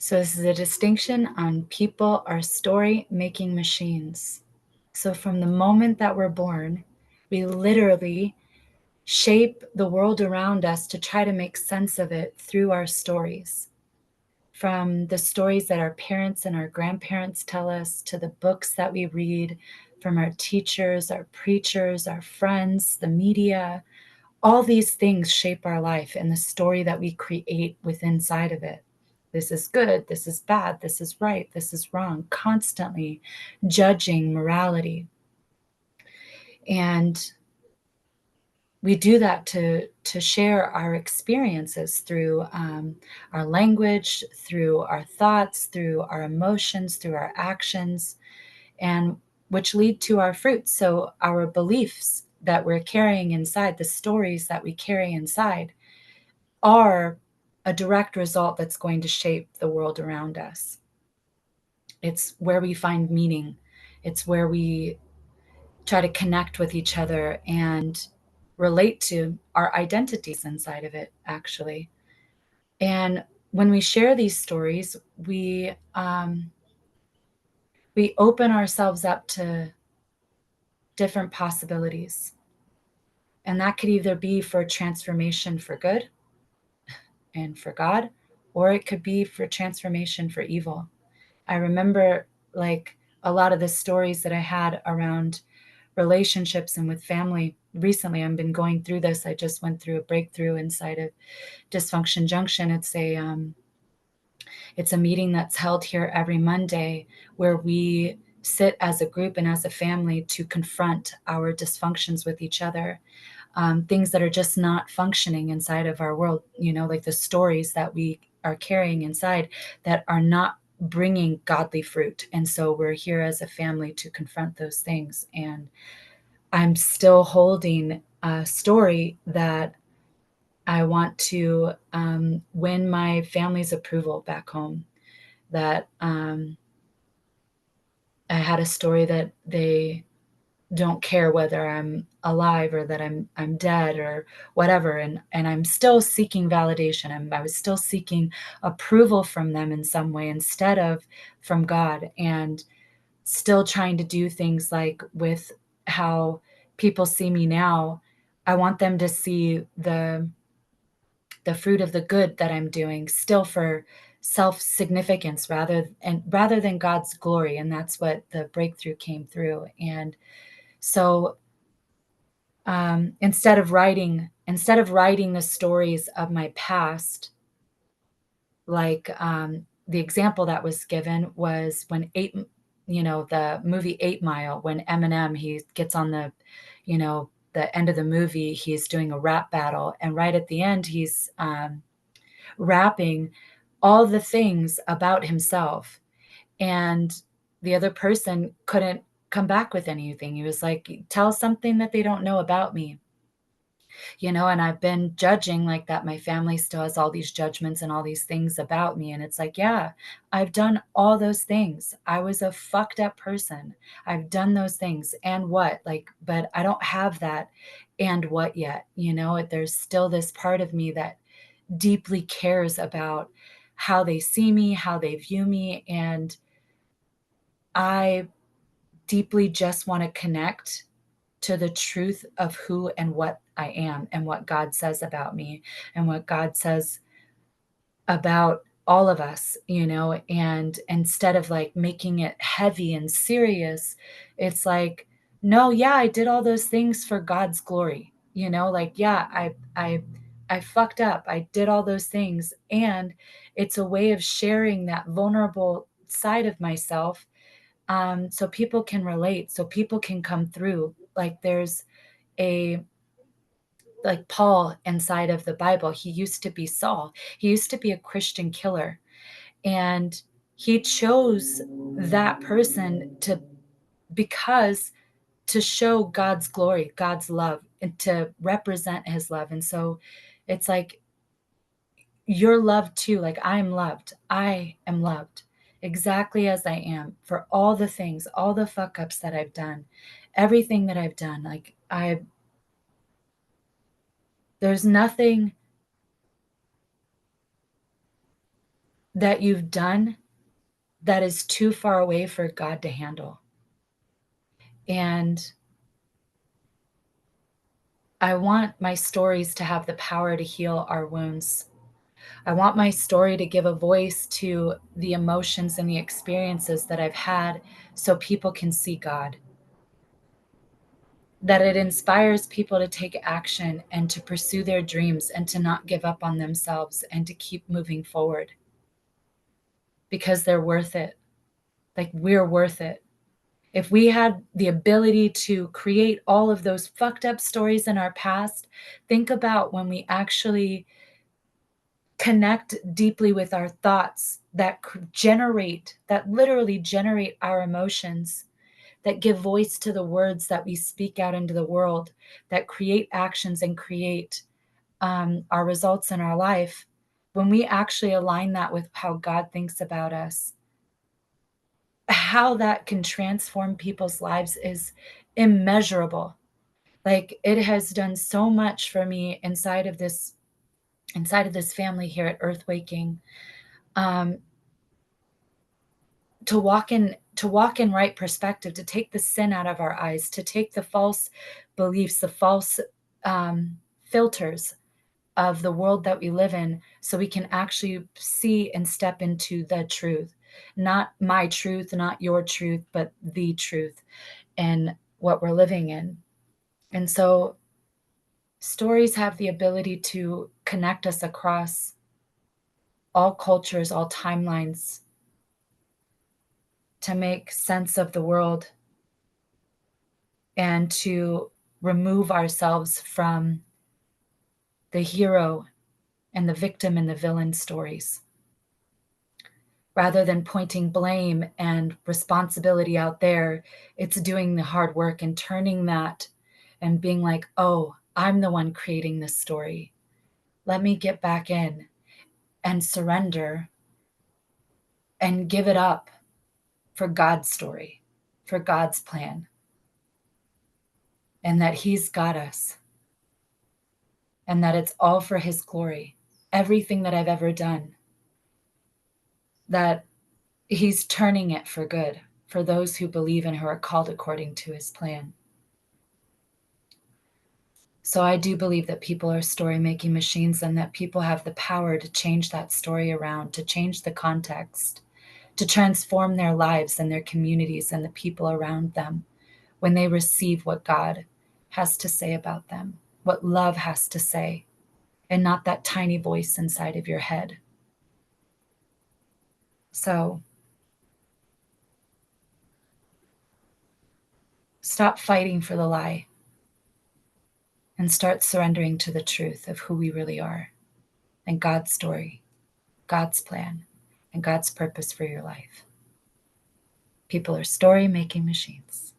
So this is a distinction on people are story-making machines. So from the moment that we're born, we literally shape the world around us to try to make sense of it through our stories. From the stories that our parents and our grandparents tell us, to the books that we read, from our teachers, our preachers, our friends, the media, all these things shape our life and the story that we create with inside of it. This is good, this is bad, this is right, this is wrong, constantly judging morality. And we do that to share our experiences through our language, through our thoughts, through our emotions, through our actions, and which lead to our fruits. So our beliefs that we're carrying inside, the stories that we carry inside, are a direct result that's going to shape the world around us. It's where we find meaning. It's where we try to connect with each other and relate to our identities inside of it, actually. And when we share these stories, we open ourselves up to different possibilities. And that could either be for transformation for good and for God, or it could be for transformation for evil. I remember like a lot of the stories that I had around relationships and with family recently. I've been going through this. I just went through a breakthrough inside of Dysfunction Junction. It's a meeting that's held here every Monday where we sit as a group and as a family to confront our dysfunctions with each other, things that are just not functioning inside of our world, like the stories that we are carrying inside that are not bringing godly fruit. And so we're here as a family to confront those things. And I'm still holding a story that I want to win my family's approval back home. That I had a story that they don't care whether I'm alive or that I'm dead or whatever, and I'm still seeking validation. I was still seeking approval from them in some way instead of from God, and still trying to do things like with how people see me now. I want them to see the fruit of the good that I'm doing still for self-significance rather than God's glory. And that's what the breakthrough came through. And so instead of writing the stories of my past, like the example that was given was when the movie 8 Mile, when Eminem, he gets on the end of the movie, he's doing a rap battle, and right at the end he's rapping all the things about himself, and the other person couldn't come back with anything. He was like, tell something that they don't know about me. And I've been judging like that. My family still has all these judgments and all these things about me. And it's like, yeah, I've done all those things. I was a fucked up person. I've done those things. And what? Like, but I don't have that and what yet? There's still this part of me that deeply cares about how they see me, how they view me. And I deeply just want to connect to the truth of who and what I am and what God says about me and what God says about all of us, and instead of like making it heavy and serious, it's like, no, yeah, I did all those things for God's glory, like, yeah, I fucked up. I did all those things. And it's a way of sharing that vulnerable side of myself, so people can relate, so people can come through. Like there's a like Paul inside of the Bible. He used to be Saul. He used to be a Christian killer. And he chose that person because to show God's glory, God's love, and to represent his love. And so it's like, you're loved too. Like, I am loved. I am loved exactly as I am for all the things, all the fuck ups that I've done, everything that I've done. Like, there's nothing that you've done that is too far away for God to handle. And I want my stories to have the power to heal our wounds. I want my story to give a voice to the emotions and the experiences that I've had so people can see God. That it inspires people to take action and to pursue their dreams and to not give up on themselves and to keep moving forward because they're worth it. Like, we're worth it. If we had the ability to create all of those fucked up stories in our past, think about when we actually connect deeply with our thoughts that that literally generate our emotions, that give voice to the words that we speak out into the world, that create actions and create our results in our life. When we actually align that with how God thinks about us, how that can transform people's lives is immeasurable. Like, it has done so much for me inside of this family here at Earthwaking, um, to walk in right perspective, to take the sin out of our eyes, to take the false beliefs, the false filters of the world that we live in, so we can actually see and step into the truth. Not my truth, not your truth, but the truth and what we're living in. And so stories have the ability to connect us across all cultures, all timelines, to make sense of the world and to remove ourselves from the hero and the victim and the villain stories. Rather than pointing blame and responsibility out there, it's doing the hard work and turning that and being like, oh, I'm the one creating this story. Let me get back in and surrender and give it up for God's story, for God's plan, and that He's got us, and that it's all for His glory. Everything that I've ever done, that He's turning it for good, for those who believe and who are called according to His plan. So I do believe that people are story-making machines and that people have the power to change that story around, to change the context, to transform their lives and their communities and the people around them when they receive what God has to say about them, what love has to say, and not that tiny voice inside of your head. So stop fighting for the lie and start surrendering to the truth of who we really are and God's story, God's plan, and God's purpose for your life. People are story-making machines.